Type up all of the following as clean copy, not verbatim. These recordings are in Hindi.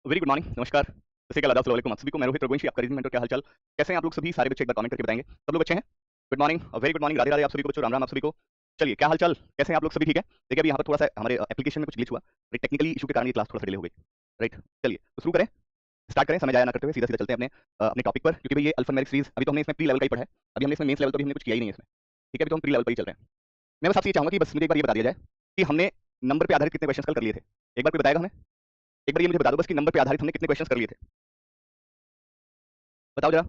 वेरी गुड मॉर्निंग, नमस्कार, अस्सलाम वालेकुम। आप सभी को मैं रोहित रघुवंशी, आपका रीजनिंग मेंटर। क्या हालचाल, कैसे हैं आप लोग सभी? सारे बच्चे एक बार कमेंट करके बताएंगे। सब लोग अच्छे हैं? Good morning, very good morning, Radhe Radhe आप सभी को बच्चों, राम राम आप सभी को। चलिए, क्या हालचाल, कैसे हैं आप लोग सभी? ठीक है। देखिए, अभी यहाँ पर थोड़ा सा हमारे एप्लीकेशन में कुछ ग्लिच हुआ, एक टेक्निकली इशू के कारण ये क्लास थोड़ा सा डिले हो गई। राइट, चलिए तो शुरू करें, स्टार्ट करें, समय जाया ना करते हुए सीधा सीधा चलते हैं अपने टॉपिक पर, क्योंकि भाई ये अल्फान्यूमेरिक सीरीज अभी तो हमने इसमें प्री लेवल का ही पढ़ा है। अभी हमने इसमें मेंस लेवल तो अभी हमने कुछ किया ही नहीं है इसमें। ठीक है, अभी तो हम प्री लेवल पर ही चल रहे हैं। मैं बस आपसे ये चाहूंगा कि बस मुझे एक बार ये बता दिया जाए कि हमने नंबर पे आधारित कितने क्वेश्चन कल कर लिए थे। एक बार कोई बताएगा हमें? एक बार ये मुझे बता दो बस कि नंबर पे आधारित हमने कितने क्वेश्चन कर लिए थे। बताओ जरा,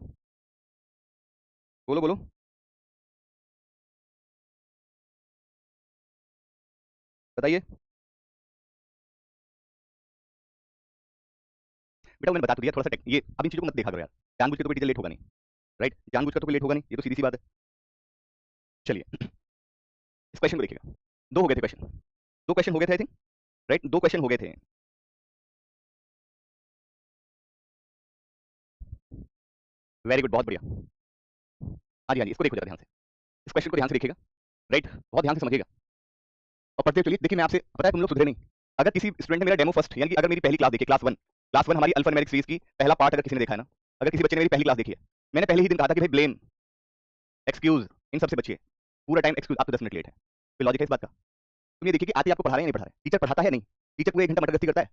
बोलो बोलो। बताइए बेटा, मैंने बता तो दिया थोड़ा सा ये अब इन चीजों को मत देखा करो यार। जानबूझ के तो कोई टीचर लेट होगा नहीं। राइट, जानबूझ कर तो कोई लेट होगा नहीं, ये तो सीधी सी बात है। चलिए, इस क्वेश्चन को देखिएगा। दो हो गए थे क्वेश्चन, दो क्वेश्चन हो गए थे आई थिंक। राइट, दो क्वेश्चन हो गए थे। वेरी गुड, बहुत बढ़िया। हाँ जी हाँ जी, इसको देखो जरा ध्यान से, इस क्वेश्चन को ध्यान से देखिएगा। राइट, बहुत ध्यान से समझिएगा और पढ़ते हुए चलिए। देखिए, मैं आपसे पता है तुम लोग सुधरे नहीं। अगर किसी स्टूडेंट ने मेरा डेमो फर्स्ट, यानी कि अगर मेरी पहली क्लास देखी, क्लास वन हमारी अल्फान्यूमेरिक सीरीज की पहला पार्ट अगर किसी ने देखा है ना, अगर किसी बच्चे ने मेरी पहली क्लास देखी है, मैंने पहले ही दिन कहा था कि भाई ब्लेम, एक्सक्यूज, इन सबसे बचिए। पूरा टाइम एक्सक्यूज, आप तो 10 मिनट लेट है। कोई लॉजिक है इस बात का? तुम ये देखिए कि आते आपको पढ़ा रहे हैं, नहीं पढ़ा रहे, टीचर पढ़ाता है नहीं, टीचर पूरे 1 घंटा मटगस्ती करता है।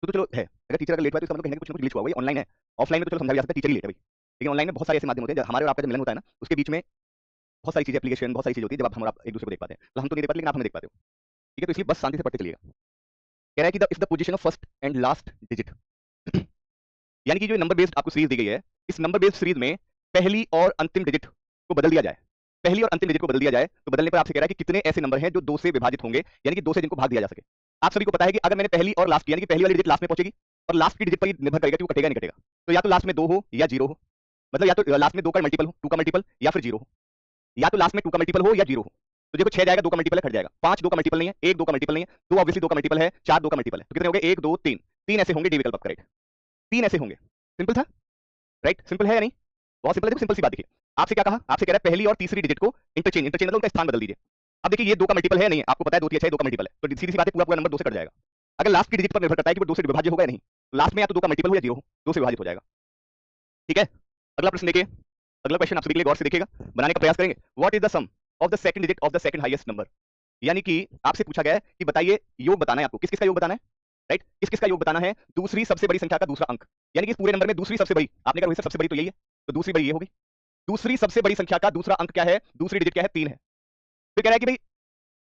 तो चलो है, अगर टीचर अगर लेट हुआ तो इसका मतलब कहीं ना कुछ ना कुछ ग्लिच हुआ, वही ऑनलाइन है। ऑफलाइन में तो चलो समझा भी जा सकता है, टीचर ही लेट है भाई। लेकिन ऑनलाइन में बहुत सारे ऐसे माध्यम होते हैं हमारे और आपका जब मिलन होता है ना, उसके बीच में बहुत सारी चीजें, एप्लीकेशन, बहुत सारी चीजें होती है जब आप हम और आप एक दूसरे को देख पाते हैं। तो हम तो नहीं देख पाते, लेकिन आप हमें देख पाते हो। ठीक है, तो इसलिए बस शांति से पढ़ते चलिएगा। कह रहा है कि the position of first and last digit यानी कि जो नंबर बेस्ड आपको सीरीज दी गई है, इस नंबर बेस्ड सीरीज में पहली और अंतिम डिजिट को बदल दिया जाए। पहली और अंतिम डिजिट को बदल दिया जाए तो बदलने पर आपसे कह रहा है कि कितने ऐसे नंबर हैं जो 2 से विभाजित होंगे, यानी कि 2 से जिनको भाग दिया जा सके। आप सभी को पता है कि अगर मैंने पहली और लास्ट, यानी कि पहली वाली डिजिट लास्ट में पहुंचेगी और लास्ट की डिजिट पर निर्भर करेगा कि वो कटेगा नहीं कटेगा। तो या तो लास्ट में 2 हो या 0 हो, मतलब या तो लास्ट में 2 का मल्टीपल हो, 2 का मल्टीपल, या फिर 0 हो। या तो लास्ट में 2 का मल्टीपल हो या 0 हो। तो देखो 6 जाएगा, 2 का मल्टीपल है, कट जाएगा। 5 2 का मल्टीपल नहीं है, 1 2 का मल्टीपल नहीं है, 2 ऑब्वियसली 2 का मल्टीपल है, 4 2 का मल्टीपल है। तो कितने हो गए? 1 2 3, 3 ऐसे होंगे, डी विकल्प आपका राइट। 3 ऐसे होंगे। सिंपल था, राइट? सिंपल है या नहीं? बहुत सिंपल है। देखो सिंपल सी बात देखिए, आपसे क्या कहा? आपसे कह रहा है पहली और तीसरी डिजिट को इंटरचेंज, इंटरचेंज मतलब उनका स्थान बदल दीजिए। अब देखिए, ये 2 का मल्टीपल है नहीं है, आपको पता है 2 3 6 2 का मल्टीपल है, तो सीधी सी बात है, पूरा पूरा नंबर 2 से कट जाएगा। अगर लास्ट की डिजिट पर निर्भर करता है कि वो 2 से विभाज्य होगा या नहीं, लास्ट में या तो 2 का मल्टीपल हो या 0 हो, 2 से विभाजित हो जाएगा। ठीक है, अगला प्रश्न देखिए। अगला क्वेश्चन आप सभी के लिए गौर से देखिएगा, बनाने का प्रयास करेंगे। What is the sum of the second digit of the second highest number? यानी कि आपसे पूछा गया है कि बताइए, योग बताना है आपको, किस किस का योग बताना है। राइट, किस किस का योग बताना है दूसरी सबसे बड़ी संख्या का दूसरा अंक, यानी कि इस पूरे नंबर में दूसरी सबसे बड़ी, आपने कहा सबसे बड़ी तो यही है, तो दूसरी बड़ी ये होगी। दूसरी सबसे बड़ी संख्या का दूसरा अंक क्या है? दूसरी डिजिट क्या है? 3 है। फिर कह रहा है कि भाई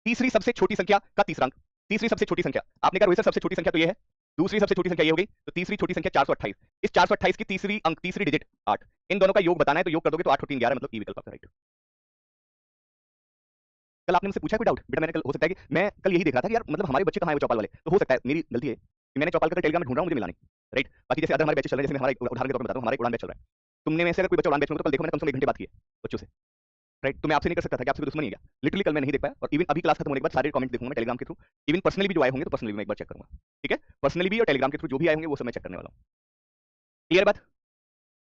तीसरी सबसे छोटी संख्या का तीसरा अंक, तीसरी सबसे छोटी संख्या, आपने कहा रोहित सर सबसे छोटी संख्या तो ये है, दूसरी सबसे छोटी संख्या ये हो गई, तो तीसरी छोटी संख्या 428। इस 428 की तीसरी अंक, तीसरी डिजिट 8, इन दोनों का योग बताना है। तो योग कर दोगे तो 8 और 3 11, मतलब ई विकल्प आपका राइट। कल आपने मुझसे पूछा कोई डाउट? बेटा मैंने कल, हो सकता है कि मैं कल यही देख रहा था कि यार मतलब हमारे बच्चे कहाँ है वो चौपाल वाले, तो हो सकता है मेरी गलती है कि मैंने चौपाल का टेलीग्राम में ढूंढ रहा हूँ, मुझे मिला नहीं। राइट, बाकी जैसे अदर हमारे बैचेस चल रहे हैं, जैसे मैं हमारा एक उदाहरण के तौर पर बताता हूँ, हमारा एक उड़ान बैच चल रहा है। तुमने में से अगर कोई बच्चा उड़ान बैच में, तो कल देखो मैंने कम से कम 1 घंटे बात की है बच्चों से। राइट, तो मैं आपसे नहीं कर सकता था कि आपसे कोई दुश्मनी है क्या? लिटरली कल मैं नहीं देख पाया, और इवन अभी क्लास खत्म होने के बाद सारे कमेंट देखूंगा मैं टेलीग्राम के थ्रू। इवन पर्सनली भी जो आए होंगे, तो पर्सनली भी मैं एक बार चेक करूंगा। ठीक है, पर्सनली भी और टेलीग्राम के थ्रू जो भी आए होंगे वो सब मैं चेक करने वाला हूँ। क्लियर बात?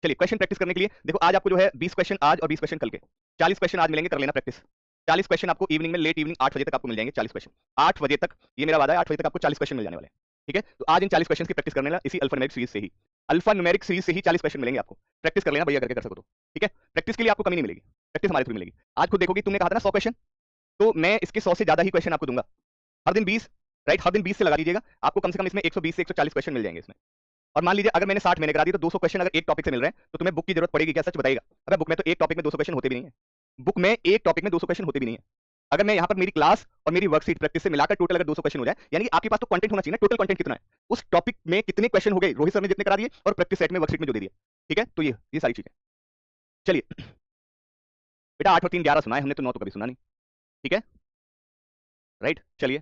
चलिए, क्वेश्चन प्रैक्टिस करने के लिए देखो, आज आपको जो है 20 क्वेश्चन आज और 20 क्वेश्चन कल के, 40 क्वेश्चन आज मिलेंगे, कर लेना प्रैक्टिस। 40 क्वेश्चन आपको इवनिंग में, लेट इवनिंग 8 बजे तक आपको मिल जाएंगे 40 क्वेश्चन। 8 बजे तक, ये मेरा वादा है, 8 बजे तक आपको 40 क्वेश्चन मिल जाने वाले हैं। ठीक है, तो आज इन 40 क्वेश्चन की प्रैक्टिस करने वाला, इसी अल्फा न्यूमेरिक सीरीज से ही, अल्फा न्यूमेरिक सीरीज से ही 40 क्वेश्चन मिलेंगे आपको। प्रैक्टिस कर लेना भैया, करके कर सको तो। ठीक है, प्रैक्टिस के लिए आपको कमी नहीं मिलेगी, प्रैक्टिस हमारे थ्रू मिलेगी। आज खुद देखोगे, तुमने कहा था ना 100 क्वेश्चन, तो मैं इसके 100 से ज्यादा ही क्वेश्चन आपको दूंगा। हर दिन 20, राइट, हर दिन 20 से लगा दीजिएगा, आपको कम से कम इसमें 120 से 140 क्वेश्चन मिल जाएंगे इसमें। और मान लीजिए अगर मैंने 60 महीने करा दी, तो 200 क्वेश्चन अगर एक टॉपिक से मिल रहे हैं, तो तुम्हें बुक की जरूरत पड़ेगी क्या? सच बताइएगा। अगर बुक में तो एक टॉपिक में 200 क्वेश्चन होते भी नहीं है, बुक में एक टॉपिक में 200 क्वेश्चन होते भी नहीं है। अगर मैं यहाँ पर मेरी क्लास और मेरी वर्कशीट प्रैक्टिस से मिलाकर टोटल अगर 200 क्वेश्चन हो जाए, यानी कि आपके पास तो कंटेंट होना चाहिए ना, टोटल कंटेंट कितना है, उस टॉपिक में कितने क्वेश्चन हो गए रोहित सर ने जितने करा दिए, और प्रैक्टिस सेट में वर्कशीट में जो दे दिया। ठीक है, तो ये सारी चीजें। चलिए बेटा, 8 और 3 11 सुना है हमने, तो 9 तो कभी सुना नहीं। ठीक है, राइट, चलिए।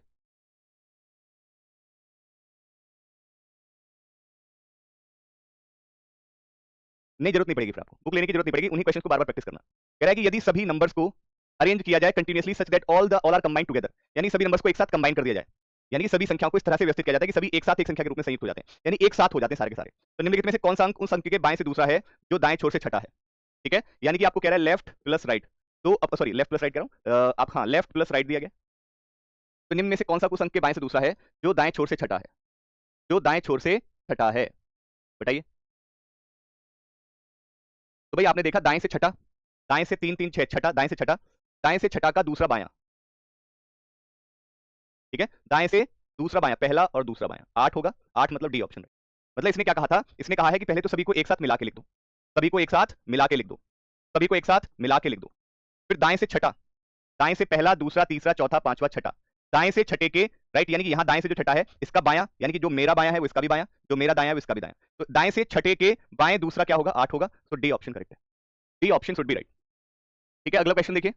नहीं, जरूरत नहीं पड़ेगी, फिर आपको बुक लेने की जरूरत नहीं पड़ेगी, उन्हीं क्वेश्चन को बार बार प्रैक्टिस करना। कह रहा है कि यदि सभी नंबर्स को अरेंज किया जाए continuously such that all are combined together, यानी सभी नंबर्स को एक साथ कंबाइन कर दिया जाए, यानी सभी संख्याओं को इस तरह से व्यवस्थित किया जाता है कि सभी एक साथ एक संख्या के रूप में संयुक्त हो जाते हैं, यानी एक साथ हो जाते हैं सारे के सारे। तो निम्नलिखित में से कौन सा अंक उस अंक के बाएं से दूसरा है जो दाएं छोर से छठा है? ठीक है, यानी कि आपको कह रहा है लेफ्ट प्लस राइट, तो सॉरी लेफ्ट प्लस राइट कह रहा हूं, आप हाँ लेफ्ट प्लस राइट दिया गया। तो निम्न में से कौन सा उस अंक के बाएं से दूसरा है जो दाएं छोर से छठा है? जो दाएं छोर से छठा है, बताइए। तो भाई आपने देखा दाएं से छठा, दाएं से तीन तीन छह, छठा, दाएं से छठा, दाएं से छठा का दूसरा बायां, ठीक है, दाएं से दूसरा बायां, पहला और दूसरा बायां, 8 होगा, 8 मतलब डी ऑप्शन है। मतलब इसने क्या कहा था, इसने कहा है कि पहले तो सभी को एक साथ मिला के लिख दो, सभी को एक साथ मिला के लिख दो, सभी को एक साथ मिला के लिख दो, फिर दाएं से छठा, दाएं से पहला, दूसरा, तीसरा, चौथा, पांचवा, छठा, दाएं से छठे के, राइट, यानी कि यहां दाएं से जो छठा है इसका बायां, यानी कि जो मेरा बायां है वो इसका भी बायां, जो मेरा दायां है वो इसका भी दायां, तो दाएं से छठे के बाएं दूसरा क्या होगा, 8 होगा, तो डी ऑप्शन करेक्ट है, D option should be right. ठीक है, अगला क्वेश्चन देखिए,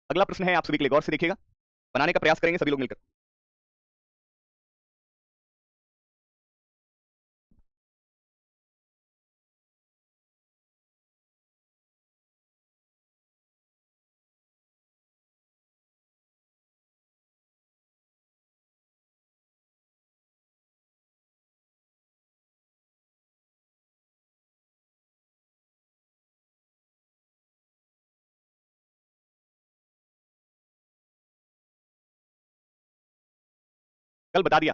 अगला प्रश्न है आप सभी के लिए, गौर से देखिएगा, बनाने का प्रयास करेंगे सभी लोग मिलकर। कल बता दिया,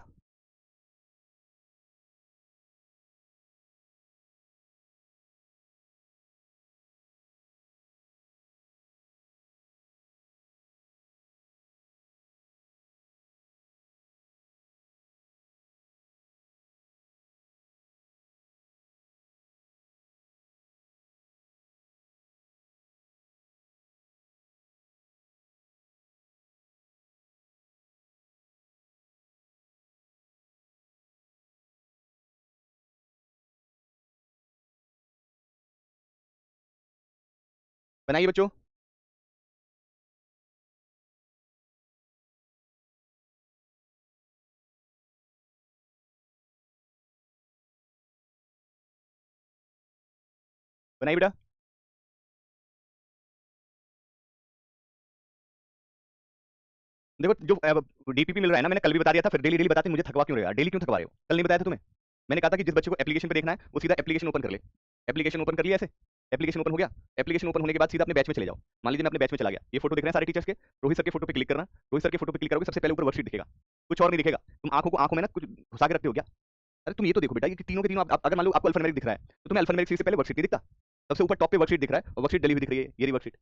बनाइए बच्चों। बनाइए बेटा। देखो जो डीपीपी मिल रहा है ना, मैंने कल भी बता दिया था, फिर डेली डेली बताते मुझे थकवा क्यों रहे हो, डेली क्यों थकवा रहे हो, कल नहीं बताया था तुम्हें, मैंने कहा था कि जिस बच्चे को एप्लीकेशन पे देखना है वो सीधा एप्लीकेशन ओपन कर ले, एप्लीकेशन ओपन कर लिया, ऐसे एप्लीकेशन ओपन हो गया, एप्लीकेशन ओपन होने के बाद सीधा अपने बैच में चले जाओ, मान लीजिए मैं अपने बैच में चला गया, ये फोटो दिख रहे हैं सारे टीचर्स के, रोहित सर के फोटो पे क्लिक करना, रोहित सर के फोटो पे क्लिक करोगे सबसे पहले ऊपर वर्कशीट दिखेगा, कुछ और नहीं दिखेगा, तुम आंखों को आंखों में ना कुछ घुसा के रखते हो क्या, अरे तुम ये तो देखो बेटा, ये तीनों के तीनों अगर मान लो आपको अल्फान्यूमेरिक दिख रहा है तो तुम्हें अल्फान्यूमेरिक सीरीज से पहले वर्कशीट नहीं दिखता, सबसे ऊपर टॉप पे वर्कशीट दिख रहा है और वर्कशीट डली हुई दिख रही है, ये वर्कशीट,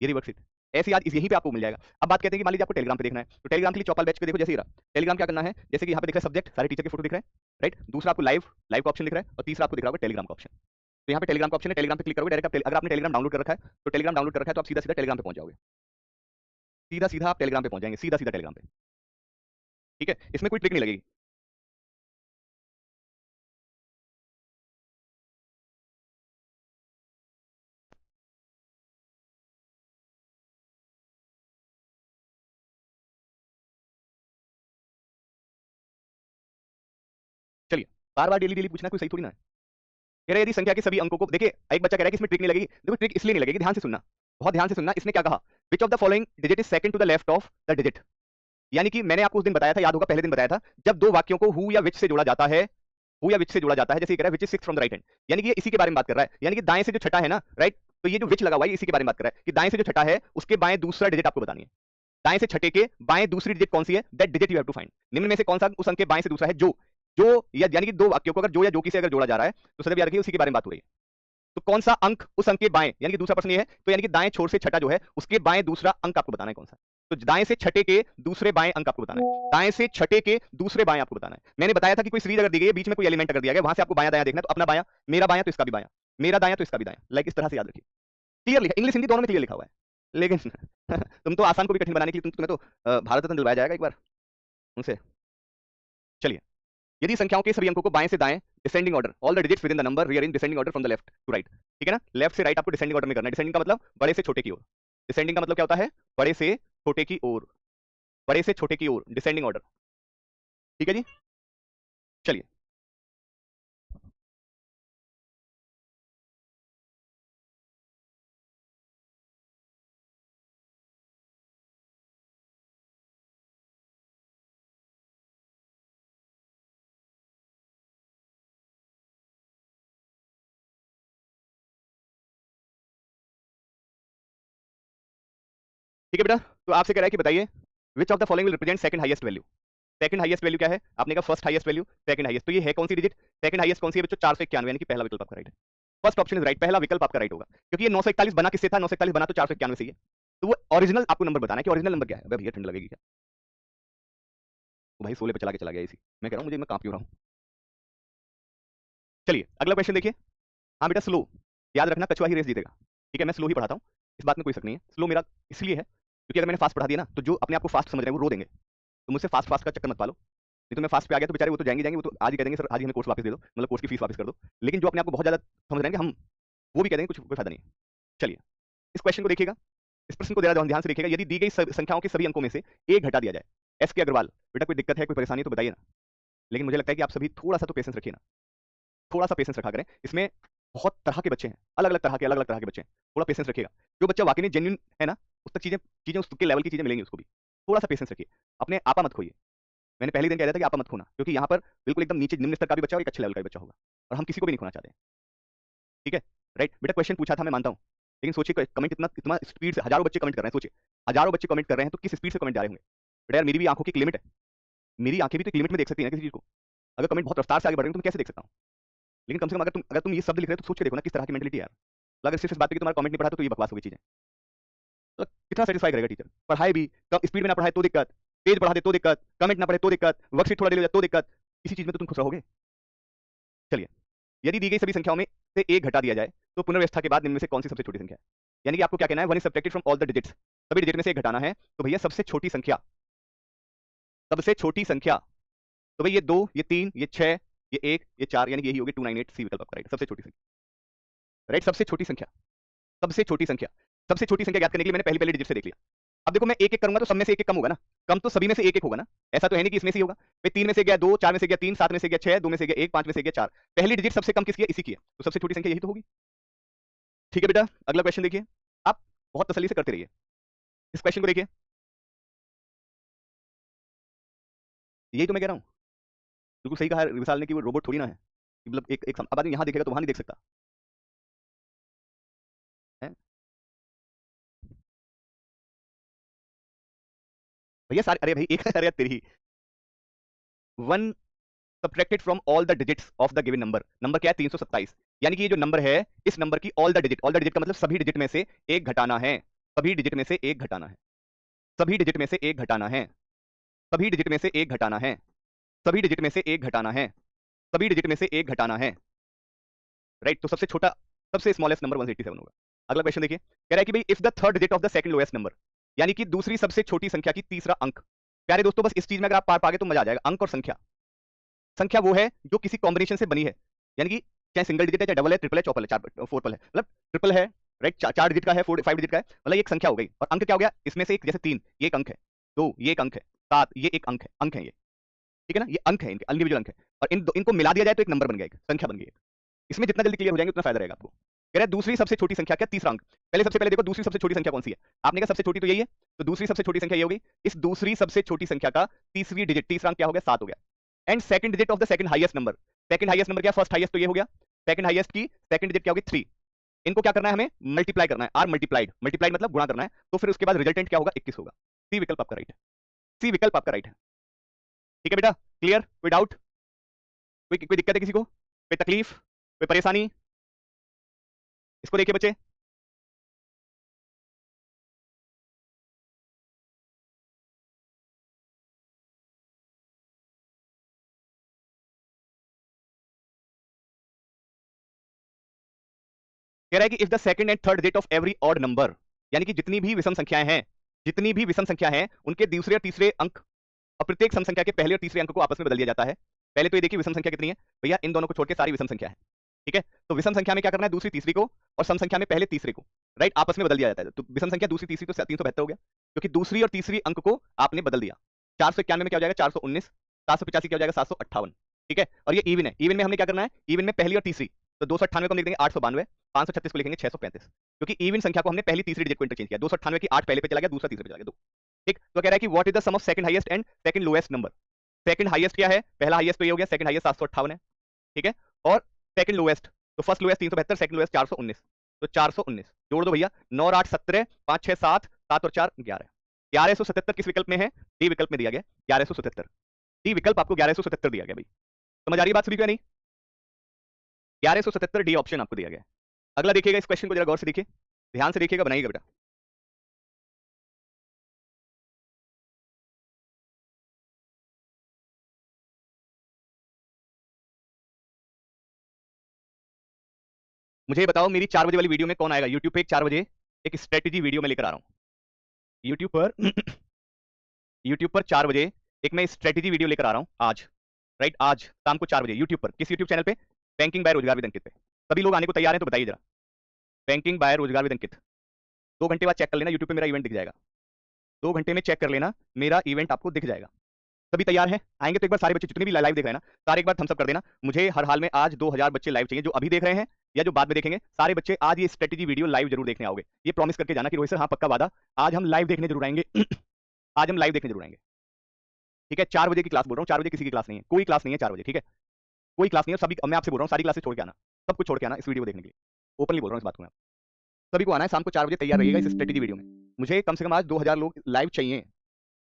ये वर्कशीट, ऐसे आज यहीं पे आपको मिल जाएगा। अब बात कहते हैं कि मान लीजिए आपको टेलीग्राम पे देखना है, तो टेलीग्राम के लिए चौपाल बैच पे देखो, जैसे ही रहा टेलीग्राम क्या करना है, जैसे कि यहाँ पे दिख रहा है सब्जेक्ट, सारे टीचर के फोटो दिख रहे हैं, राइट, दूसरा आपको लाइव, लाइव का ऑप्शन दिख रहा है, और तीसरा आपको दिख रहा होगा टेलीग्राम का ऑप्शन, तो यहाँ पे टेलीग्राम का ऑप्शन है, टेलीग्राम पे क्लिक करोगे डायरेक्ट अगर आपने टेलीग्राम डाउनलोड कर रखा है, तो टेलीग्राम डाउनलोड कर रखा है तो आप सीधा सीधा टेलीग्राम पे पहुंच जाओगे, सीधा सीधा आप टेलीग्राम पे पहुंच जाएंगे, सीधा सीधा टेलीग्राम पे, ठीक है, इसमें कोई ट्रिक नहीं लगेगी। चलिए, बार बार डेली डेली पूछना कोई सही थोड़ी ना है, कह रहे हैं यदि संख्या के सभी अंकों को, देखिए एक बच्चा कह रहा है कि इसमें ट्रिक नहीं लगेगी, देखो ट्रिक इसलिए नहीं लगेगी, ध्यान से सुनना, बहुत ध्यान से सुनना, इसने क्या कहा, which of the following digit is second to the left of the digit, यानी कि मैंने आपको उस दिन बताया था, याद होगा पहले दिन बताया था, जब दो वाक्यों को हु या विच से जोड़ा जाता है, हु या विच से जोड़ा जाता है, जैसे ये कह रहा है which is six from the right hand, यानी कि ये इसी के बारे में बात कर रहा है, यानी कि दाएं से जो छठा है ना, राइट, तो ये जो विच लगा हुआ है इसी के बारे में बात कर रहा है कि दाएं से जो छठा है उसके बाएं दूसरा डिजिट आपको बतानी है, दाएं से छठे के बाएं दूसरी डिजिट कौन सी है, that digit you have to find, निम्न में से कौन सा उस अंक के बाएं से दूसरा है, जो जो या यानी कि दो वाक्यों को अगर जो या जो की से अगर जोड़ा जा रहा है तो सदैव याद रखिए उसी के बारे में बात हो रही है, तो कौन सा अंक उस अंक के बाएं, यानी कि दूसरा प्रश्न ये है, तो यानी कि दाएं छोर से छठा जो है उसके बाएं दूसरा अंक आपको बताना है कौन सा, तो दाएं से छठे के दूसरे बाएं अंक आपको बताना है, दाएं से छठे के दूसरे बाएं आपको बताना है, मैंने बताया था कि कोई सीरीज अगर दी गई है बीच में कोई एलिमेंट अगर दिया गया वहां से आपको बायां दायां देखना है, तो अपना बायां, मेरा बायां तो इसका भी बायां, मेरा दायां तो इसका भी दायां, लाइक इस तरह से याद रखिए, क्लियर लिखा, इंग्लिश हिंदी दोनों में क्लियर लिखा हुआ है, लेकिन तुम तो आसान को भी कठिन बनाने के लिए तुम्हें तो भारत रत्न दिलवाया जाएगा एक बार उनसे। चलिए, यदि संख्याओं के सभी अंकों को बाएं से दाएं descending order, all the digits within the number rearrange descending order from the left to right, ठीक है ना, लेफ्ट से राइट आपको डिसेंडिंग ऑर्डर में करना है, डिसेंडिंग का मतलब बड़े से छोटे की ओर, डिसेंडिंग का मतलब क्या होता है, बड़े से छोटे की ओर, बड़े से छोटे की ओर डिसेंडिंग ऑर्डर, ठीक है जी। चलिए, ठीक है बेटा, तो आपसे कह रहा है कि बताइए विच of the following will represent second highest value, second highest value क्या है, आपने कहा first highest value, second highest, तो ये है कौन सी डिजिट, सेकंड हाईएस्ट कौन सी है बच्चों, 491, यानी कि पहला विकल्प आपका राइट है। फर्स्ट ऑप्शन इज राइट, पहला विकल्प आपका राइट होगा, क्योंकि ये 941 बना किससे था, 941 बना तो 491 से ही है, तो वो ओरिजिनल आपको नंबर बताना है कि ओरिजिनल नंबर क्या है। भैया ठंड लगेगी क्या, भाई 16 पे चला के चला गया इसी, मैं कह रहा हूँ मुझे, मैं कांप क्यों रहा हूँ। चलिए अगला क्वेश्चन देखिए। हाँ बेटा स्लो, याद रखना कछुआ ही रेस जीतेगा, ठीक है, मैं स्लो ही पढ़ाता हूँ, इस बात में कोई शक नहीं है। स्लो मेरा इसलिए है क्योंकि अगर मैंने फास्ट पढ़ा दिया ना, तो जो अपने आप को फास्ट समझ रहे हैं वो रो देंगे, तो मुझसे फास्ट फास्ट का चक्कर मत पालो, नहीं तो मैं फास्ट पे आ गया तो बेचारे वो तो जाएंगे, वो तो आज ही कह देंगे सर आज ही हमें कोर्स वापस दे दो, मतलब कोर्स की फीस वापस कर दो, लेकिन जो अपने आप को बहुत ज्यादा समझ रहे हैं हम, वो भी कह देंगे कुछ कोई फायदा नहीं है। चलिए इस क्वेश्चन को देखिएगा, इस प्रश्न को जरा ध्यान से देखिएगा। यदि दी गई संख्याओं के सभी अंकों में से एक घटा दिया जाए, एस के अग्रवाल, बेटा कोई दिक्कत है कोई परेशानी तो बताइए ना, लेकिन मुझे लगता है कि आप सभी थोड़ा सा तो पेशेंस रखिए ना, थोड़ा सा पेशेंस रखा करें, इसमें बहुत तरह के बच्चे हैं, अलग अलग तरह के बच्चे हैं, थोड़ा पेशेंस रखिएगा। जो बच्चा वाकई में जेन्युइन है ना, उस तक चीजें चीजें उसके लेवल की चीजें मिलेंगी उसको भी, थोड़ा सा पेशेंस रखिए, अपने आपा मत खोइए। मैंने पहले दिन कह दिया था कि आपा मत खोना, क्योंकि यहाँ पर बिल्कुल एकदम नीचे निम्न स्तर का भी बच्चा और एक अच्छे लेवल का भी बच्चा होगा, और हम किसी को भी नहीं खोना चाहते, ठीक है राइट। बेटा क्वेश्चन पूछा था मैं मानता हूँ, लेकिन सोचिए कमेंट इतना इतना स्पीड से हजारों बच्चे कमेंट कर रहे हैं, सोचिए हजारों बच्चे कमेंट कर रहे हैं, तो किस स्पीड से कमेंट जा रहे होंगे। बेटा यार मेरी भी आंखों की एक लिमिट है, मेरी आंखें भी तो एक लिमिट में देख सकती हैं किसी चीज को, अगर कमेंट बहुत रफ्तार से आगे बढ़ रहे हैं तो मैं कैसे देख सकता हूँ। लेकिन कम से कम अगर तुम ये शब्द लिख रहे हो तो सोच के देखो ना किस तरह की मेंटलिटी यार, अगर सिर्फ इस बात पे कि तुम्हारा कमेंट नहीं पढ़ा तो ये बकवास होगी चीजें, तो कितना सेटिस्फाई करेगा टीचर। पढ़ाए भी कम स्पीड में ना पढ़ाए तो दिक्कत, तेज पढ़ा दे तो दिक्कत, कमेंट ना पढ़े तो दिक्कत, वर्कशीट थोड़ा डिले हो जाए तो दिक्कत, इसी चीज में तो तुम खुश रहोगे। चलिए यदि दी गई सभी संख्याओं में से एक घटा दिया जाए तो पुनर्व्यवस्था के बाद इनमें से कौन सी सबसे छोटी संख्या है, यानी कि आपको क्या कहना है, one is subtracted from all the digits, सभी डिजिट में से एक घटाना है, तो भैया सबसे छोटी संख्या, सबसे छोटी संख्या, तो भाई ये 2 ये 3 ये 6 ये 1 ये 4, यानी यही होगी 298, सी विकल्प आपका राइट, सबसे छोटी संख्या राइट, सबसे छोटी संख्या, सबसे छोटी संख्या, सबसे छोटी संख्या ज्ञात करने के लिए मैंने पहले पहले डिजिट से देख लिया। अब देखो मैं एक एक करूंगा तो सब में से एक एक कम होगा ना, कम तो सभी में से एक एक होगा ना, ऐसा तो है नहीं कि इसमें से ही होगा। भाई 3 में से गया 2, 4 में से गया 3, 7 में से गया 6, 2 में से गया 1, 5 में से गया 4, पहली डिजिट सबसे कम किसकी है, इसी की है, तो सबसे छोटी संख्या यही तो होगी। ठीक है बेटा अगला क्वेश्चन देखिए, आप बहुत तसल्ली से करते रहिए, इस क्वेश्चन को देखिए, यही तो मैं कह रहा हूँ, बिल्कुल सही कहा विशाल ने कि वो रोबोट थोड़ी ना है, मतलब एक अब आदमी यहाँ देखेगा तो वहां नहीं देख सकता है। भैया सारे, अरे भाई एक अरे तेरी, one subtracted from all the digits of the given number, number क्या है 327, यानी कि ये जो नंबर है इस नंबर की ऑल द डिजिट का मतलब सभी डिजिट में से एक घटाना है, सभी डिजिट में से एक घटाना है, सभी डिजिट में से एक घटाना है, सभी डिजिट में से एक घटाना है, सभी डिजिट में से एक घटाना है, सभी डिजिट में से एक घटाना है, राइट। तो सबसे छोटा सबसे स्मॉलेस्ट नंबर 187 होगा। अगला क्वेश्चन देखिए, कह रहा है कि भाई if the third digit of the second lowest number, यानी कि दूसरी सबसे छोटी संख्या की तीसरा अंक, प्यारे दोस्तों बस इस चीज में अगर आप पार पागे तो मजा आ जाएगा, अंक और संख्या, संख्या वो है जो किसी कॉम्बिनेशन से बनी है, यानी कि चाहे सिंगल डिजिट है चाहे डबल है ट्रिपल है चौपल है चार फोरपल है, मतलब ट्रिपल है राइट, चार डिजिट का है, 5 डिजिट का है, मतलब ये एक संख्या हो गई, और अंक क्या हो गया इसमें से एक, जैसे 3 ये एक अंक है, 2 ये एक अंक है, 7 ये एक अंक है ये, ठीक है ना, ये अंक है, इनके इंडिविजुअल अंक है, और इनको मिला दिया जाए तो एक नंबर बन गया, एक संख्या बन गई एक। इसमें जितना जल्दी क्लियर हो जाएंगे उतना फायदा रहेगा आपको। कह रहा है दूसरी सबसे छोटी संख्या क्या, तीसरा अंक, पहले सबसे पहले देखो दूसरी सबसे छोटी संख्या कौन सी है, आपने कहा सबसे छोटी तो यही है, तो दूसरी सबसे छोटी संख्या ये होगी, इस दूसरी सबसे छोटी संख्या का तीसरी डिजिट, तीसरा अंक क्या हो गया 7 हो गया, and second digit of the second highest number, second highest number क्या, फर्स्ट हाईएस्ट तो ये हो गया, सेकंड हाईएस्ट की सेकंड डिजिट क्या होगी 3, इनको क्या करना है हमें मल्टीप्लाई करना है, आर मल्टीप्लाइड, मल्टीप्लाइड मतलब गुणा करना है, तो फिर उसके बाद रिजल्टेंट क्या होगा 21 होगा, सी विकल्प आपका राइट है, सी विकल्प आपका राइट है। ठीक है बेटा क्लियर, कोई डाउट, कोई दिक्कत है किसी को, कोई तकलीफ, कोई परेशानी, इसको देखिए बच्चे, कह रहा है कि if the second and third digit of every odd number, यानी कि जितनी भी विषम संख्याएं हैं, जितनी भी विषम संख्या हैं उनके दूसरे और तीसरे अंक और प्रत्येक सम संख्या के पहले और तीसरे अंक को आपस में बदल दिया जाता है। पहले तो ये देखिए विषम संख्या कितनी है भैया, इन दोनों को छोड़ के सारी विषम संख्या है, ठीक है, तो विषम संख्या में क्या करना है, दूसरी तीसरी को और सम संख्या में पहले तीसरे को राइट आपस में बदल दिया जाता है, तो विषम संख्या दूसरी तीसरी तो 372 हो गया, क्योंकि दूसरी और तीसरी अंक को आपने बदल दिया, 491 में क्या हो जाएगा 419, 785 क्या हो जाएगा 758, ठीक है, और ये इवन है, इवन में हमने क्या करना है, इवन में पहली और तीसरी, तो 298 को लिख देंगे 892, 536 को लिखेंगे 635, क्योंकि इवन संख्या को हमने पहली तीसरी डिजिट को इंटरचेंज किया, 298 की 8 पहले पे चला गया, दूसरा तीसरे पे चला गया 2, ठीक। तो कह रहा है कि what is the sum of second highest and second lowest number, second highest क्या है, पहला हाईएस्ट तो ये हो गया, सेकंड हाईएस्ट 758 है, ठीक है, और सेकंड लोएस्ट, तो फर्स्ट लोएस्ट 372, सेकंड लोएस्ट 419, तो 419 जोड़ दो भैया, 9 और 8 17, 5 6 7, 7 और 4 11, 1177 किस विकल्प में है, डी विकल्प में दिया गया 1177, डी विकल्प आपको 1177 दिया गया भाई। समझ आ रही है बात सभी को या नहीं? 1177 डी ऑप्शन आपको दिया गया है। अगला देखिएगा, इस क्वेश्चन को जरा गौर से देखिए, ध्यान से देखिएगा, बनाइएगा बेटा। मुझे ये बताओ, मेरी 4 बजे वाली वीडियो में कौन आएगा यूट्यूब पे? एक 4 बजे एक स्ट्रेटेजी वीडियो में लेकर आ रहा हूं यूट्यूब पर। यूट्यूब पर 4 बजे एक मैं स्ट्रेटेजी वीडियो लेकर आ रहा हूं आज, राइट? आज शाम को 4 बजे यूट्यूब पर, किस यूट्यूब चैनल पे? बैंकिंग बाय रोजगार विद अंकित पे। सभी लोग आने को तैयार हैं तो बताइए जरा। बैंकिंग बाय रोजगार विद अंकित, 2 घंटे बाद चेक कर लेना, यूट्यूब पे मेरा इवेंट दिख जाएगा। 2 घंटे में चेक कर लेना, मेरा इवेंट आपको दिख जाएगा। सभी तैयार हैं? आएंगे तो एक बार सारे बच्चे जितने भी लाइव देख रहे हैं ना, सारे एक बार थम्स अप कर देना। मुझे हर हाल में आज 2000 बच्चे लाइव चाहिए, जो अभी देख रहे हैं या जो बाद में देखेंगे। सारे बच्चे आज ये स्ट्रेटेजी वीडियो लाइव जरूर देखने आओगे, ये प्रॉमिस करके जाना कि रोहित सर हाँ पक्का वादा, आज हम लाइव देखने जरूर आएंगे। आज हम लाइव देखने जरूर आएंगे, ठीक है? 4 बजे की क्लास बोल रहा हूँ, 4 बजे किसी की क्लास नहीं है, कोई क्लास नहीं है 4 बजे, ठीक है? कोई क्लास नहीं है सभी। मैं आपसे बोल रहा हूँ सारी क्लासेस छोड़ के आना, सब कुछ छोड़ के आना इस वीडियो को देखने के लिए। ओपनली बोल रहा हूँ इस बात को मैं। सभी को आना है, शाम को 4 बजे तैयार रहिएगा इस स्ट्रेटेजी वीडियो में। मुझे कम से कम आज 2000 लोग लाइव चाहिए,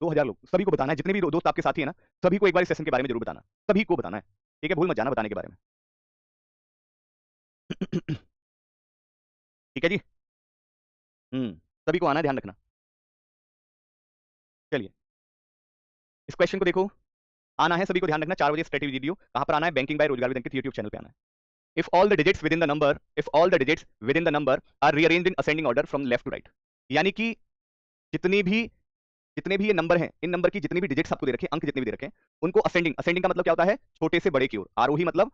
2000 लोग। सभी को बताना है, जितने भी दोस्त आपके साथी है ना, सभी को एक बार इस सेशन के बारे में जरूर बताना, सभी को बताना है, ठीक है? भूल मत जाना बताने के बारे में। ठीक है जी? सभी को आना है, ध्यान रखना। चलिए इस क्वेश्चन को देखो, आना है सभी को, ध्यान रखना। 4 बजे स्ट्रेटेजी वीडियो कहां पर आना है? Banking by Rozgar with Ankit YouTube channel पे आना है। If all the digits within the number, if all the digits within the number are rearranged in ascending order from left to right, यानी कि जितनी भी जितने भी ये नंबर हैं, इन नंबर की जितनी भी डिजिट्स आपको दे रखे, अंक जितने भी दे रखे, उनको असेंडिंग, असेंडिंग का मतलब क्या होता है? छोटे से बड़े की ओर। आरोही मतलब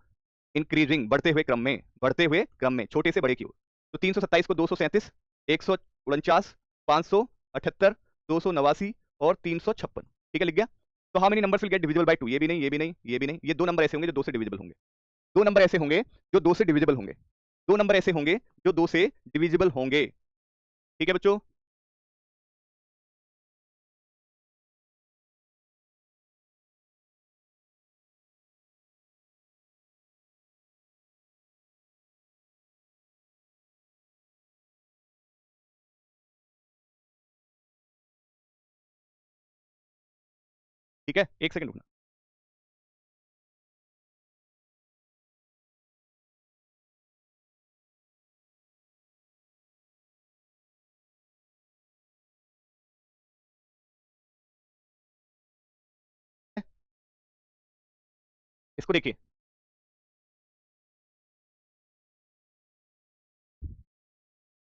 इंक्रीजिंग, बढ़ते हुए क्रम में, बढ़ते हुए क्रम में, छोटे से बड़े की ओर। तो 327 को 237, 149, 578, 289 और 356, ठीक है? लिख गया? तो how many numbers will get divisible by 2? ये भी नहीं, ये भी नहीं, ये भी नहीं। ये 2 नंबर ऐसे होंगे जो 2 से डिविजिबल होंगे। 2 नंबर ऐसे होंगे जो 2 से डिविजिबल होंगे। 2 नंबर ऐसे होंगे जो 2 से डिविजिबल होंगे, ठीक है बच्चों? ठीक है, एक सेकंड रुकना। इसको देखिए,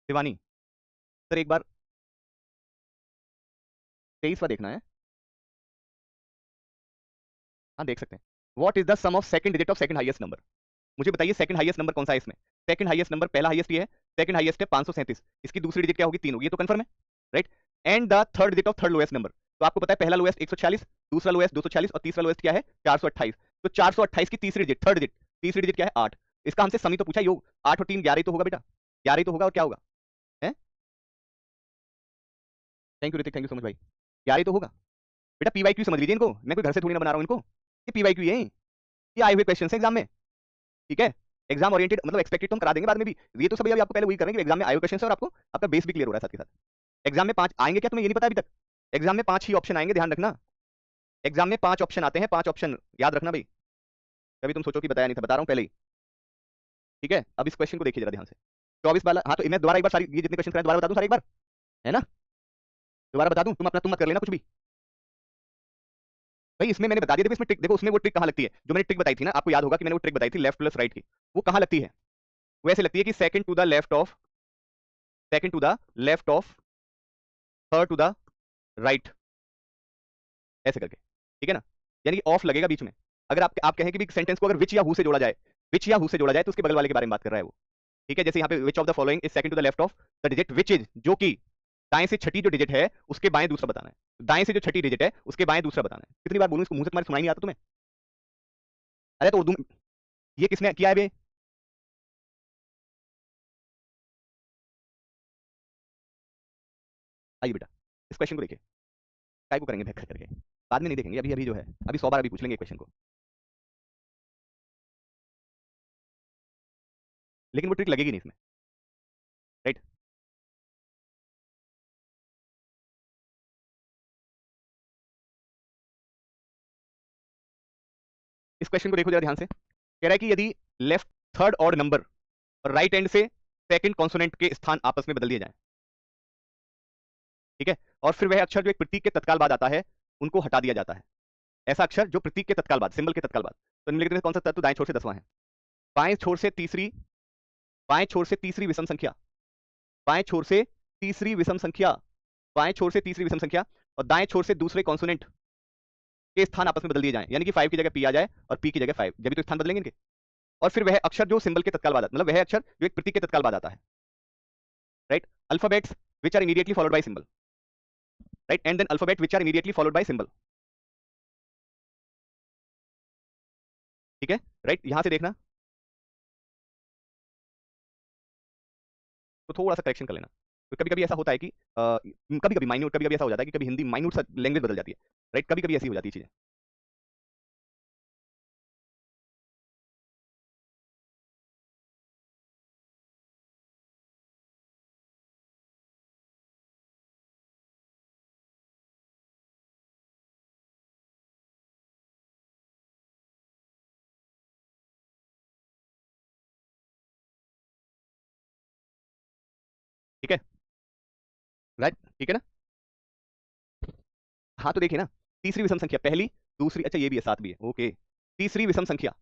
शिवानी सर एक बार 23वां देखना है। हाँ देख सकते हैं। What is the sum of second digit of second highest number? मुझे बताइए सेकंड हाईएस्ट नंबर कौन सा है इसमें? सेकंड हाईएस्ट नंबर, पहला हाईएस्ट ये है, सेकंड हाईएस्ट है 537, इसकी दूसरी डिजिट क्या होगी? 3 होगी, ये तो कंफर्म है, right? And the third digit of third lowest number, तो आपको पता है पहला लोएस्ट 146, दूसरा लोएस्ट 240 और तीसरा लोएस्ट क्या है? 428। तो 428 की तीसरी डिजिट, थर्ड डिजिट, तीसरी डिजिट क्या है? 8। इसका हमसे समी तो पूछा, योग 8 और 3 11 ही तो होगा बेटा, 11 ही तो होगा, और क्या होगा? Thank you Hrithik, thank you so much भाई। 11 ही तो होगा बेटा। पीवाईक्यू समझ लीजिए इनको, मैं कोई घर से थोड़ी ना बना रहा हूँ इनको, ये पीवाईक्यू है, ये आए हुए क्वेश्चन है एग्जाम में, ठीक है? एग्जाम ओरिएंटेड मतलब एक्सपेक्टेड तो हम करा देंगे बाद में भी, ये तो सभी अभी आपको पहले वही करेंगे, एग्जाम में आए हुए क्वेश्चन और आपको आपका बेस भी क्लियर हो रहा है साथ के साथ। एग्जाम में 5 आएंगे क्या, तुम्हें ये नहीं पता अभी तक? एग्जाम में 5 ही ऑप्शन आएंगे, ध्यान रखना। एग्जाम में 5 ऑप्शन आते हैं, 5 ऑप्शन याद रखना भाई। कभी तुम सोचो कि बताया नहीं था, बता रहा हूँ पहले ही, ठीक है? अब इस क्वेश्चन को देखिए जरा ध्यान से, 24 वाला। हाँ तो मैं दोबारा एक बार सारी ये जितने क्वेश्चन कराए दोबारा बता दूं सारे एक बार, है ना? दोबारा बता दूं, तुम अपना तुम मत कर लेना कुछ भी भाई। इसमें मैंने बता दिया, देखो इसमें ट्रिक देखो, उसमें वो ट्रिक कहाँ लगती है जो मैंने ट्रिक बताई थी ना, आपको याद होगा कि मैंने वो ट्रिक बताई थी लेफ्ट प्लस राइट की, वो कहाँ लगती है? वैसे लगती है कि second to the left of, second to the left of, third to the right, ऐसे करके, ठीक है ना? यानी कि ऑफ लगेगा बीच में। अगर आप कहें कि भी सेंटेंस को अगर विच या हु से जोड़ा जाए, विच या हु से जोड़ा जाए, तो उसके बगल वाले के बारे में बात कर रहा है वो, ठीक है? जैसे यहाँ पे which of the following is second to the left of the digit which is, जो कि दाएं से छठी जो डिजिट है उसके बाएं दूसरा बताना है, दाएं से जो छठी डिजिट है उसके बाएं दूसरा बताना है। कितनी बार बोलूं इसको, मुंह से तुम्हारे सुनाई नहीं आता तुम्हें? अरे तो उर्दू ये किसने किया है बे? आइए बेटा इस क्वेश्चन को देखिए, काय को करेंगे बैक करके, बाद में नहीं देखेंगे, अभी अभी जो है अभी 100 बार अभी पूछ लेंगे क्वेश्चन को, लेकिन वो ट्रिक लगेगी नहीं इसमें, राइट? इस क्वेश्चन को देखो जरा ध्यान से, कह रहा है कि यदि लेफ्ट थर्ड ऑड नंबर और राइट एंड से सेकंड कॉन्सोनेंट के स्थान आपस में बदल दिए जाएं, ठीक है, और फिर वह अक्षर जो एक प्रतीक के तत्काल बाद आता है उनको हटा दिया जाता है। ऐसा अक्षर जो प्रतीक के तत्काल बाद, सिंबल के तत्काल बाद, तो निम्नलिखित में कौन सा तत्व दाएं छोर से 10वां है? बाएं छोर से तीसरी विषम संख्या, बाएं छोर से तीसरी विषम संख्या, बाएं छोर से तीसरी विषम संख्या और दाएं छोर से दूसरे कॉन्सोनेंट के स्थान आपस में बदल दिए जाएं, यानी कि 5 की जगह p आ जाए और p की जगह 5, जब भी तो स्थान बदलेंगे इनके। और फिर वह अक्षर जो सिंबल के तत्काल बाद, मतलब वह अक्षर जो एक प्रतीक के तत्काल बाद आता है, right, alphabets which are immediately followed by symbol, right, and then alphabet which are immediately followed by symbol, ठीक है, राइट। यहां से देखना तो थोड़ा सा करेक्शन कर लेना, तो कभी कभी ऐसा होता है कि कभी कभी माइन्यूट, कभी कभी ऐसा हो जाता है कि कभी हिंदी माइन्यूट सा लैंग्वेज बदल जाती है, राइट, कभी कभी ऐसी हो जाती है चीजें। ठीक है, राइट, ठीक है ना। हाँ तो देखिए ना, तीसरी विषम संख्या पहली, दूसरी, अच्छा ये भी है, साथ भी है, ओके। तीसरी विषम संख्या,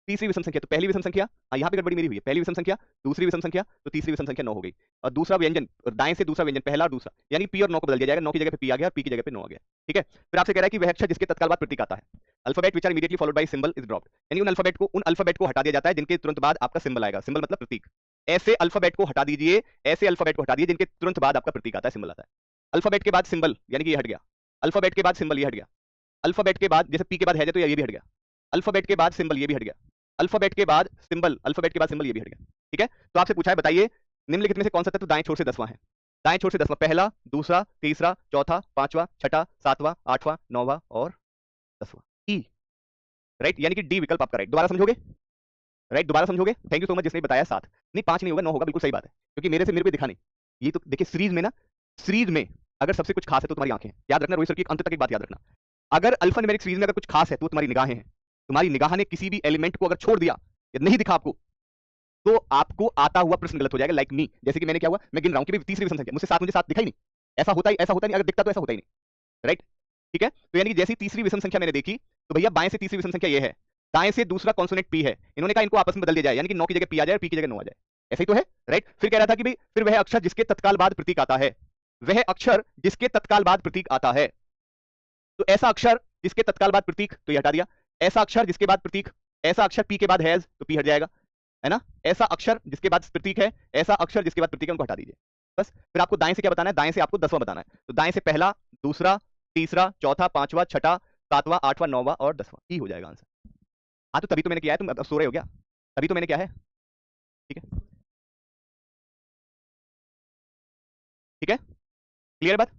तीसरी विषम संख्या तो पहली विषम संख्या, हाँ यहाँ पे गड़बड़ी मेरी हुई है, पहली विषम संख्या, दूसरी विषम संख्या, तो तीसरी विषम संख्या 9 हो गई। और दूसरा व्यंजन, दाएं से दूसरा व्यंजन, पहला और दूसरा, यानी पी और 9 को बदल दिया जाएगा, 9 की जगह पे पी आ गया और पी की जगह पे 9 आ गया, ठीक है। फिर आपसे कह रहा है कि वह अक्षर जिसके तत्काल बाद प्रतीक आता है, alphabet which are immediately followed by symbol is dropped, यानी उन अल्फाबेट को हटा दिया जाता है जिनके तुरंत बाद आपका सिंबल आएगा, सिंबल मतलब प्रतीक। ऐसे अल्फाबेट को हटा दीजिए, ऐसे अल्फाबेट को हटा दीजिए जिनके तुरंत बाद आपका प्रतीक आता है, सिंबल आता है। अल्फाबेट के बाद सिंबल, यानी कि ये हट गया, अल्फाबेट के बाद सिंबल ये हट गया, अल्फाबेट के बाद जैसे पी के बाद है तो ये भी हट गया, अल्फाबेट के बाद सिंबल ये भी हट गया, अल्फाबेट के बाद सिंबल, अल्फाबेट के बाद सिंबल ये भी हट गया, ठीक है। तो आपसे पूछा है बताइए निम्नलिखित में से कौन सा तत्व दाएं छोर से 10वां है? दाएं छोर से 10वां, पहला, दूसरा, तीसरा, चौथा, पांचवा, छठा, सातवां, आठवां, 9वां और 10वां, ई, राइट, यानी कि डी विकल्प आपका राइट। दोबारा समझोगे, राइट, दोबारा समझोगे, थैंक यू सो मच जिसने बताया 7, नहीं 5 नहीं होगा, 9 होगा, बिल्कुल सही बात है, क्योंकि मेरे को दिखा नहीं। ये तो देखिए सीरीज में ना, सीरीज में अगर सबसे कुछ खास है तो तुम्हारी आंखें, याद रखना रोहित सर की अंत तक एक बात याद रखना, अगर अल्फा न्यूमेरिक सीरीज में अगर कुछ खास है तो तुम्हारी निगाहें हैं, तुम्हारी निगाह ने किसी भी एलिमेंट को अगर छोड़ दिया या नहीं दिखा आपको, तो आपको आता हुआ प्रश्न गलत हो जाएगा, लाइक मी, जैसे कि मैंने क्या हुआ, मैं गिन रहा हूं कि तीसरी विषम संख्या, मुझे 7 दिखाई नहीं, ऐसा होता नहीं, अगर दिखता तो ऐसा होता ही नहीं, राइट, ठीक है। तो यानी कि जैसी तीसरी विषम संख्या मैंने देखी, तो भैया बाएं से तीसरी विषम संख्या ये है, दाएं से दूसरा कॉन्सोनेंट पी है, इन्होंने कहा इनको आपस में बदल दिया जाए, यानी कि 9 की जगह पी आ जाए और पी की जगह 9 आ जाए, ऐसा ही तो है, राइट। फिर कह रहा था कि भाई फिर वह अक्षर जिसके तत्काल बाद प्रतीक आता है, वह अक्षर जिसके तत्काल बाद प्रतीक आता है, तो ऐसा अक्षर जिसके तत्काल बाद प्रतीक, तो ये हटा दिया, ऐसा अक्षर जिसके बाद प्रतीक, ऐसा अक्षर पी के बाद हैज, तो पी हट जाएगा, है ना, ऐसा अक्षर जिसके बाद प्रतीक है, ऐसा अक्षर जिसके बाद प्रतीक है, उनको हटा दीजिए बस। फिर आपको दाएं से क्या बताना है, दाएं से आपको 10वां बताना है, तो दाएं से पहला, दूसरा, तीसरा, चौथा, पांचवा, छठा, सातवां, आठवां, 9वां और 10वां, ही हो जाएगा आंसर। हाँ तो तभी तो मैंने किया है, तुम अब सो रहे हो क्या? तभी तो मैंने किया है, ठीक है, ठीक है, क्लियर बात।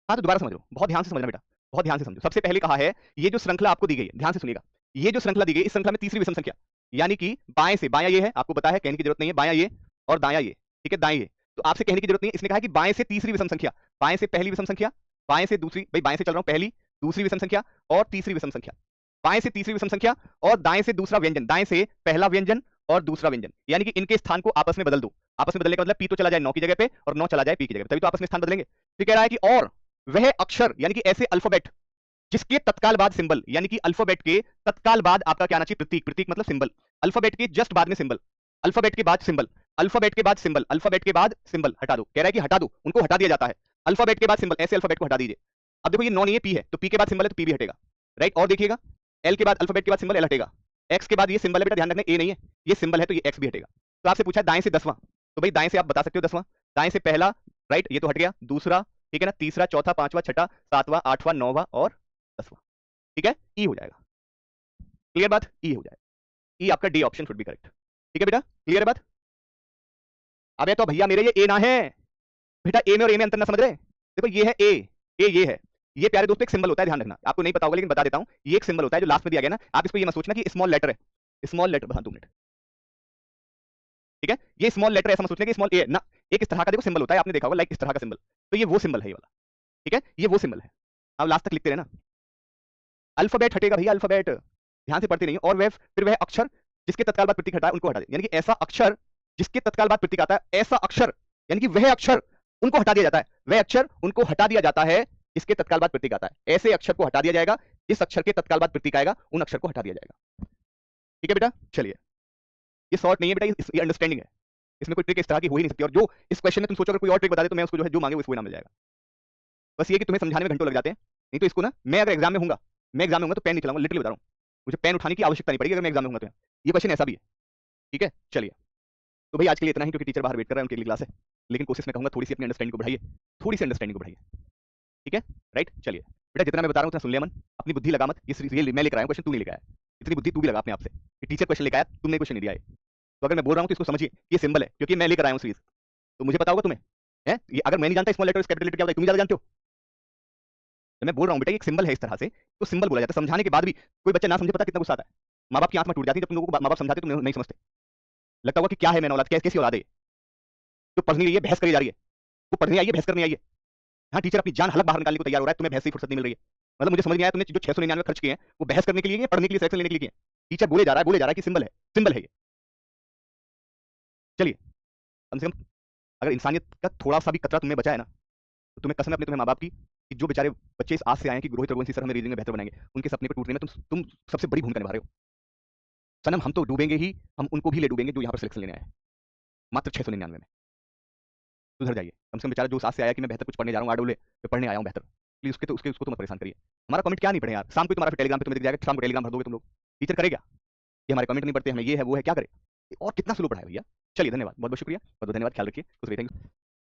हाँ तो दोबारा समझ लो, बहुत ध्यान से समझना बेटा, बहुत ध्यान से समझो। सबसे पहले कहा है, ये जो श्रृंखला आपको दी गई है, ध्यान से सुनिएगा, ये जो श्रृंखला दी गई, इस श्रृंखला में तीसरी विषम संख्या, यानी कि बाएं से, बायां ये है, आपको पता है, कहने की जरूरत नहीं है, बायां ये और दायां ये, ठीक है, दाएं ये, तो आपसे कहने की जरूरत नहीं है, इसने कहा कि बाएं से तीसरी विषम संख्या, बाएं से पहली विषम संख्या, बाएं से दूसरी, भाई बाएं से चल रहा हूं, पहली, दूसरी विषम संख्या और तीसरी विषम संख्या, बाएं से तीसरी विषम संख्या और दाएं से दूसरा व्यंजन, दाएं से पहला व्यंजन और दूसरा व्यंजन, यानी कि इनके स्थान को आपस में बदल दो। आपस में बदलने का मतलब पी तो चला जाए 9 की जगह पे और 9 चला जाए पी की जगह पे, तभी तो आपस में स्थान बदलेंगे। फिर कह रहा है कि और वह अक्षर, यानी कि ऐसे अल्फाबेट जिसके तत्काल बाद सिंबल, यानी कि अल्फाबेट के तत्काल बाद आपका क्या आना चाहिए, प्रतीक, प्रतीक मतलब सिंबल, अल्फाबेट के जस्ट बाद में सिंबल, अल्फाबेट के बाद सिंबल, अल्फाबेट के बाद सिंबल, अल्फाबेट के बाद सिंबल हटा दो, कह रहा है कि हटा दो, उनको हटा दिया जाता है, अल्फाबेट के बाद सिंबल, ऐसे अल्फाबेट को हटा दीजिए। अब देखो ये 9 नहीं है, पी है, तो पी के बाद सिंबल है तो पी भी हटेगा, राइट। और देखिएगा एल के बाद, अल्फाबेट के बाद सिंबल एल हटेगा, एक्स के बाद ये सिंबल है बेटा, ध्यान रखना ए नहीं है, ये सिंबल है तो ये एक्स भी हटेगा। तो आपसे पूछा दाएं से 10वां, तो भाई दाएं से आप बता सकते हो 10वां, दाएं से पहला, राइट, ये तो हट गया, दूसरा, ठीक है ना, तीसरा, चौथा, पांचवा, छठा, सातवां, आठवां, 9वां और 10वां, ठीक है, ई हो जाएगा, क्लियर बात, ई हो जाएगा, ई आपका D option should be correct, ठीक है बेटा, क्लियर बात। अबे तो भैया मेरे ये ए ना है बेटा, ए में और ए में अंतर ना समझ रहे, देखो ये है ए, ये है, ये प्यारे दोस्तों एक सिंबल होता है, ध्यान रखना, आपको नहीं पता होगा लेकिन बता देता हूं, ये एक सिंबल होता है जो लास्ट में दिया गया ना, आप इसको ये मत सोचना कि स्मॉल लेटर है, स्मॉल लेटर, हाँ 2 मिनट, ठीक है, ये स्मॉल लेटर ऐसा मत सोचना कि स्मॉल ए ना, एक इस तरह का देखो सिंबल होता है, आपने देखा होगा लाइक इस तरह का सिंबल, तो ये वो सिंबल है ये वाला, ठीक है, ये वो सिंबल है, अब लास्ट तक लिखते रहना, अल्फाबेट हटेगा भैया, अल्फाबेट, ध्यान से पढ़ते नहीं हो, और वह फिर वह अक्षर जिसके तत्काल बाद प्रतीक हटा है उनको हटा दे, यानी कि ऐसा अक्षर जिसके तत्काल बाद प्रतीक आता है, ऐसा अक्षर यानी कि वह अक्षर उनको हटा दिया जाता है, वह अक्षर उनको हटा दिया जाता है जिसके तत्काल बाद प्रतीक आता है। ऐसे अक्षर को हटा दिया जाएगा, जिस अक्षर के तत्काल बाद प्रतीक आएगा उन अक्षर को हटा दिया जाएगा। ठीक है बेटा, चलिए ये शॉर्ट नहीं है बेटा, ये अंडरस्टैंडिंग है, इसमें कोई ट्रिक इस तरह की हो ही नहीं सकती। और जो इस क्वेश्चन में तुम सोचो अगर कोई और ट्रिक बता दे तो मैं उसको जो है जो मांगे उसको इनाम मिल जाएगा। बस ये कि तुम्हें समझाने में घंटों लग जाते हैं। नहीं तो इसको ना, मैं अगर एग्जाम में हूंगा, मैं एग्जाम में हूंगा तो पेन नहीं चलाऊंगा, लिटरली बता रहा हूँ, मुझे पेन उठाने की आवश्यकता नहीं पड़ेगी अगर मैं एग्जाम में हूंगा तो। ये क्वेश्चन ऐसा भी है। ठीक है, चलिए तो भाई आज के लिए इतना ही, क्योंकि टीचर बाहर वेट कर रहा है, उनके लिए क्लास है। लेकिन कोशिश मैं कहूंगा थोड़ी सी अपनी अंडरस्टैंडिंग को बढ़ाइए, थोड़ी सी अंडरस्टैंडिंग को बढ़ाइए। ठीक है, राइट। चलिए बेटा, जितना मैं बता रहा हूँ उतना सुन लिया मन, अपनी बुद्धि लगा मत। ये मैं लेकर आया हूँ क्वेश्चन, तू नहीं लेकर आया। इतनी बुद्धि तू भी लगा अपने आप से कि टीचर क्वेश्चन लेकर आया, तुमने क्वेश्चन नहीं दिया है। तो अगर मैं बोल रहा हूँ तो इसको समझिए, ये सिंबल है क्योंकि मैं लेकर आया हूँ सीरीज, तो मुझे पता होगा तुम्हें है ये। अगर मैं नहीं जानता स्मॉल लेटर कैपिटल लेटर क्या होता है, तुम ज्यादा जानते हो। तो मैं बोल रहा हूँ बेटा एक सिंबल है इस तरह से, तो सिंबल बोला जाता है। समझाने के बाद भी कोई बच्चा ना समझे, पता कितना गुस्सा आता है। माँ बाप की आंख में टूट जाती है जब तुम लोगों को माँ बाप समझाते तुम नहीं समझते। लगता होगा कि क्या है मैंने औलाद, कैसी औलाद है जो पढ़ने रही है, बहस करी जा रही है। वो पढ़ने आई है, बहस करने आई है। हाँ, टीचर अपनी जान हलक बाहर निकालने को तैयार हो रहा है, तुम्हें बहस की फुर्सत नहीं मिल रही है। मतलब मुझे समझ नहीं आया तुमने जो 699 खर्च किए हैं वो बहस करने के लिए, पढ़ने के लिए, सिलेक्शन लेने के लिए। टीचर बोले जा रहा है कि सिंबल है, सिंबल है ये। चलिए कम से कम अगर इंसानियत का थोड़ा सा भी कतरा तुम्हें बचा है ना, तो तुम्हें कसम है अपने तुम्हें माँ बाप की कि जो बेचारे बच्चे इस आस से आए हैं कि रोहित रघुवंशी सर हमें रीजनिंग में बेहतर बनाएंगे, उनके सपने को टूटने में तुम सबसे बड़ी भूमिका निभा रहे हो। सनम हम तो डूबेंगे ही, हम उनको भी ले डूबेंगे जो यहाँ पर सिलेक्शन लेने आए हैं मात्र 699 में। सुधर जाइए, कम से कम बेचारा जो साथ से आया कि मैं बेहतर कुछ पढ़ने जा रहा हूँ, आडोले मैं पढ़ने आया हूँ बेहतर, प्लीज उसको तो मत परेशान करिए। हमारा कमेंट क्या नहीं पढ़े यार, शाम को तुम्हारा टेलीग्राम पे तुम्हें दिख जाएगा, शाम को टेलीग्राम भर दोगे तुम लोग, टीचर करेगा ये हमारे कमेंट नहीं पढ़ते, हमें ये है वो है, क्या करे और कितना स्लो पढ़ाए भैया। चलिए धन्यवाद, बहुत बहुत शुक्रिया, बहुत बहुत धन्यवाद, ख्याल रखिए, खुश रहिए, थैंक यू।